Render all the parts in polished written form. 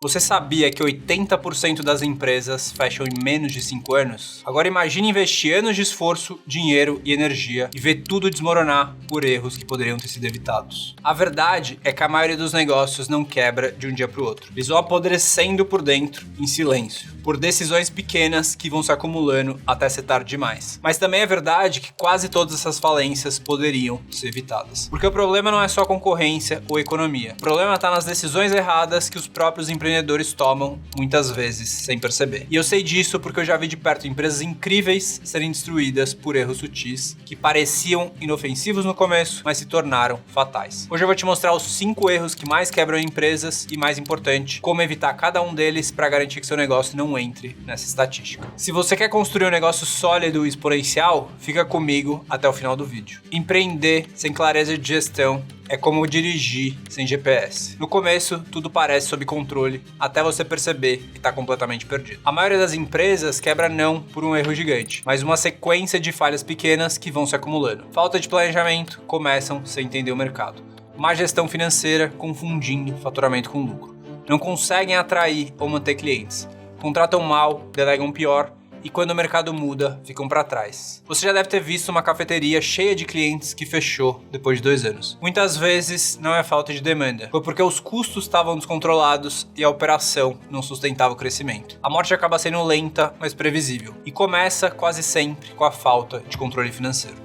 Você sabia que 80% das empresas fecham em menos de 5 anos? Agora imagine investir anos de esforço, dinheiro e energia e ver tudo desmoronar por erros que poderiam ter sido evitados. A verdade é que a maioria dos negócios não quebra de um dia para o outro. Eles vão apodrecendo por dentro, em silêncio, por decisões pequenas que vão se acumulando até ser tarde demais. Mas também é verdade que quase todas essas falências poderiam ser evitadas. Porque o problema não é só concorrência ou economia. O problema está nas decisões erradas que os próprios empreendedores tomam muitas vezes sem perceber. E eu sei disso porque eu já vi de perto empresas incríveis serem destruídas por erros sutis que pareciam inofensivos no começo, mas se tornaram fatais. Hoje eu vou te mostrar os 5 erros que mais quebram empresas e, mais importante, como evitar cada um deles para garantir que seu negócio não entre nessa estatística. Se você quer construir um negócio sólido e exponencial, fica comigo até o final do vídeo. Empreender sem clareza de gestão é como dirigir sem GPS. No começo, tudo parece sob controle, até você perceber que está completamente perdido. A maioria das empresas quebra não por um erro gigante, mas uma sequência de falhas pequenas que vão se acumulando. Falta de planejamento, começam sem entender o mercado. Má gestão financeira, confundindo faturamento com lucro. Não conseguem atrair ou manter clientes. Contratam mal, delegam pior, e quando o mercado muda, ficam para trás. Você já deve ter visto uma cafeteria cheia de clientes que fechou depois de 2 anos. Muitas vezes não é falta de demanda, foi porque os custos estavam descontrolados e a operação não sustentava o crescimento. A morte acaba sendo lenta, mas previsível, e começa quase sempre com a falta de controle financeiro.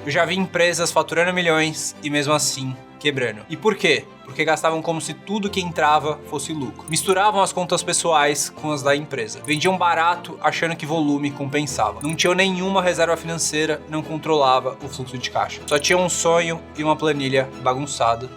Eu já vi empresas faturando milhões e mesmo assim quebrando. E por quê? Porque gastavam como se tudo que entrava fosse lucro. Misturavam as contas pessoais com as da empresa. Vendiam barato achando que volume compensava. Não tinham nenhuma reserva financeira, não controlava o fluxo de caixa. Só tinha um sonho e uma planilha bagunçada.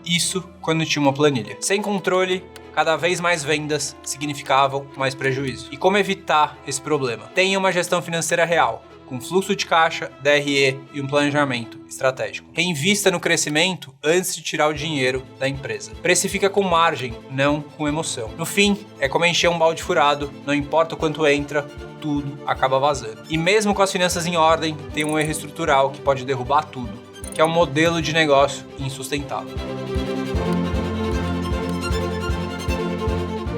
Isso quando tinha uma planilha. Sem controle, cada vez mais vendas significavam mais prejuízo. E como evitar esse problema? Tenha uma gestão financeira real, com fluxo de caixa, DRE e um planejamento estratégico. Reinvista no crescimento antes de tirar o dinheiro da empresa. Precifica com margem, não com emoção. No fim, é como encher um balde furado, não importa o quanto entra, tudo acaba vazando. E mesmo com as finanças em ordem, tem um erro estrutural que pode derrubar tudo, que é um modelo de negócio insustentável.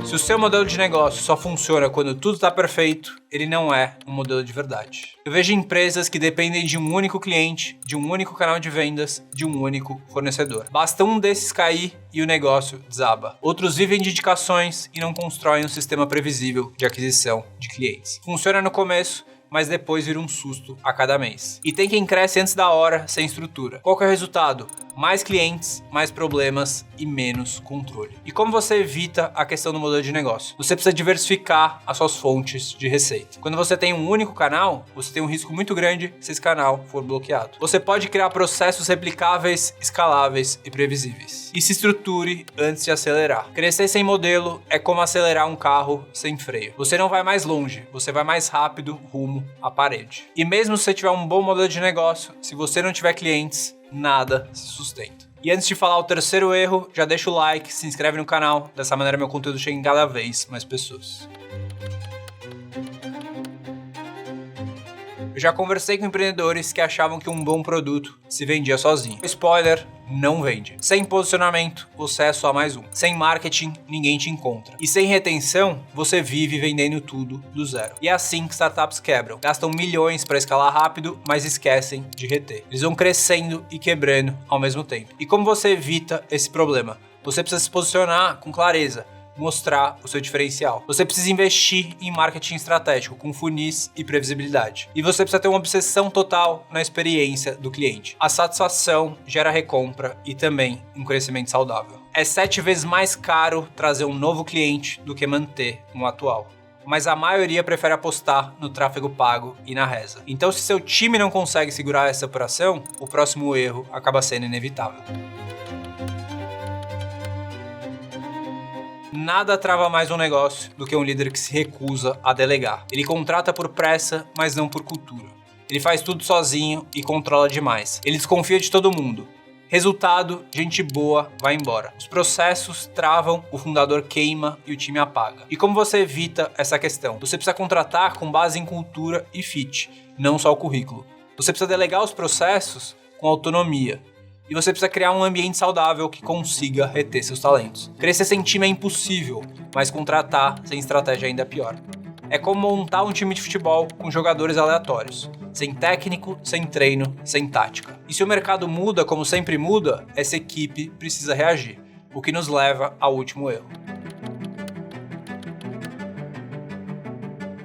Se o seu modelo de negócio só funciona quando tudo está perfeito, ele não é um modelo de verdade. Eu vejo empresas que dependem de um único cliente, de um único canal de vendas, de um único fornecedor. Basta um desses cair e o negócio desaba. Outros vivem de indicações e não constroem um sistema previsível de aquisição de clientes. Funciona no começo, mas depois vira um susto a cada mês. E tem quem cresce antes da hora, sem estrutura. Qual que é o resultado? Mais clientes, mais problemas e menos controle. E como você evita a questão do modelo de negócio? Você precisa diversificar as suas fontes de receita. Quando você tem um único canal, você tem um risco muito grande se esse canal for bloqueado. Você pode criar processos replicáveis, escaláveis e previsíveis. E se estruture antes de acelerar. Crescer sem modelo é como acelerar um carro sem freio. Você não vai mais longe, você vai mais rápido rumo à parede. E mesmo se você tiver um bom modelo de negócio, se você não tiver clientes, nada se sustenta. E antes de falar o terceiro erro, já deixa o like, se inscreve no canal, dessa maneira meu conteúdo chega em cada vez mais pessoas. Eu já conversei com empreendedores que achavam que um bom produto se vendia sozinho. Spoiler, não vende. Sem posicionamento, você é só mais um. Sem marketing, ninguém te encontra. E sem retenção, você vive vendendo tudo do zero. E é assim que startups quebram. Gastam milhões para escalar rápido, mas esquecem de reter. Eles vão crescendo e quebrando ao mesmo tempo. E como você evita esse problema? Você precisa se posicionar com clareza, mostrar o seu diferencial. Você precisa investir em marketing estratégico, com funis e previsibilidade. E você precisa ter uma obsessão total na experiência do cliente. A satisfação gera recompra e também um crescimento saudável. É 7 vezes mais caro trazer um novo cliente do que manter um atual. Mas a maioria prefere apostar no tráfego pago e na reza. Então, se seu time não consegue segurar essa operação, o próximo erro acaba sendo inevitável. Nada trava mais um negócio do que um líder que se recusa a delegar. Ele contrata por pressa, mas não por cultura. Ele faz tudo sozinho e controla demais. Ele desconfia de todo mundo. Resultado, gente boa vai embora. Os processos travam, o fundador queima e o time apaga. E como você evita essa questão? Você precisa contratar com base em cultura e fit, não só o currículo. Você precisa delegar os processos com autonomia. E você precisa criar um ambiente saudável que consiga reter seus talentos. Crescer sem time é impossível, mas contratar sem estratégia ainda é pior. É como montar um time de futebol com jogadores aleatórios, sem técnico, sem treino, sem tática. E se o mercado muda como sempre muda, essa equipe precisa reagir, o que nos leva ao último erro.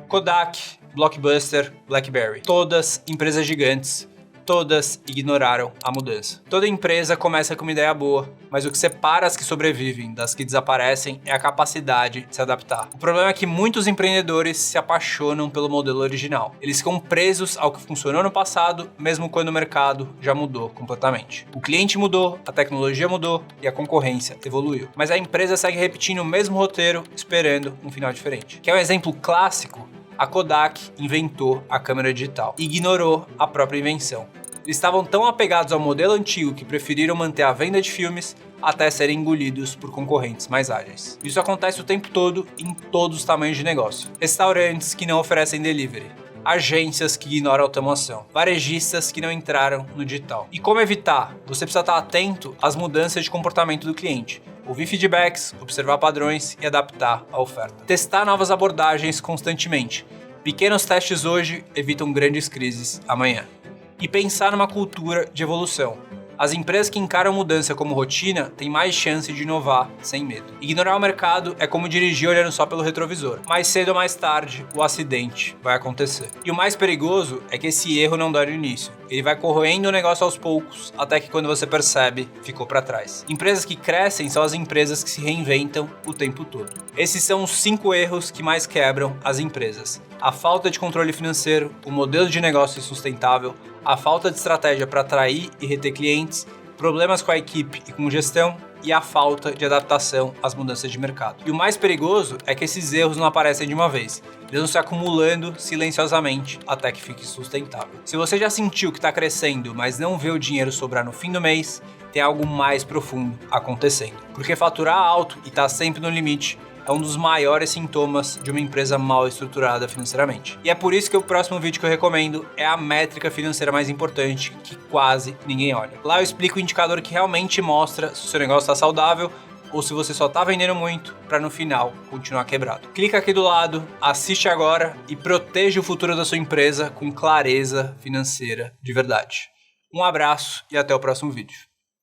Kodak, Blockbuster, BlackBerry. Todas empresas gigantes, todas ignoraram a mudança. Toda empresa começa com uma ideia boa, mas o que separa as que sobrevivem das que desaparecem é a capacidade de se adaptar. O problema é que muitos empreendedores se apaixonam pelo modelo original. Eles ficam presos ao que funcionou no passado, mesmo quando o mercado já mudou completamente. O cliente mudou, a tecnologia mudou e a concorrência evoluiu. Mas a empresa segue repetindo o mesmo roteiro, esperando um final diferente. Quer um exemplo clássico? A Kodak inventou a câmera digital e ignorou a própria invenção. Eles estavam tão apegados ao modelo antigo que preferiram manter a venda de filmes até serem engolidos por concorrentes mais ágeis. Isso acontece o tempo todo em todos os tamanhos de negócio. Restaurantes que não oferecem delivery, agências que ignoram a automação, varejistas que não entraram no digital. E como evitar? Você precisa estar atento às mudanças de comportamento do cliente. Ouvir feedbacks, observar padrões e adaptar a oferta. Testar novas abordagens constantemente. Pequenos testes hoje evitam grandes crises amanhã. E pensar numa cultura de evolução. As empresas que encaram mudança como rotina têm mais chance de inovar sem medo. Ignorar o mercado é como dirigir olhando só pelo retrovisor. Mais cedo ou mais tarde, o acidente vai acontecer. E o mais perigoso é que esse erro não dá no início. Ele vai corroendo o negócio aos poucos, até que quando você percebe, ficou para trás. Empresas que crescem são as empresas que se reinventam o tempo todo. Esses são os 5 erros que mais quebram as empresas. A falta de controle financeiro, o modelo de negócio insustentável, a falta de estratégia para atrair e reter clientes, problemas com a equipe e com gestão e a falta de adaptação às mudanças de mercado. E o mais perigoso é que esses erros não aparecem de uma vez. Eles vão se acumulando silenciosamente até que fique sustentável. Se você já sentiu que está crescendo, mas não vê o dinheiro sobrar no fim do mês, tem algo mais profundo acontecendo. Porque faturar alto e estar sempre no limite é um dos maiores sintomas de uma empresa mal estruturada financeiramente. E é por isso que o próximo vídeo que eu recomendo é a métrica financeira mais importante que quase ninguém olha. Lá eu explico o indicador que realmente mostra se o seu negócio está saudável ou se você só está vendendo muito para no final continuar quebrado. Clica aqui do lado, assiste agora e proteja o futuro da sua empresa com clareza financeira de verdade. Um abraço e até o próximo vídeo.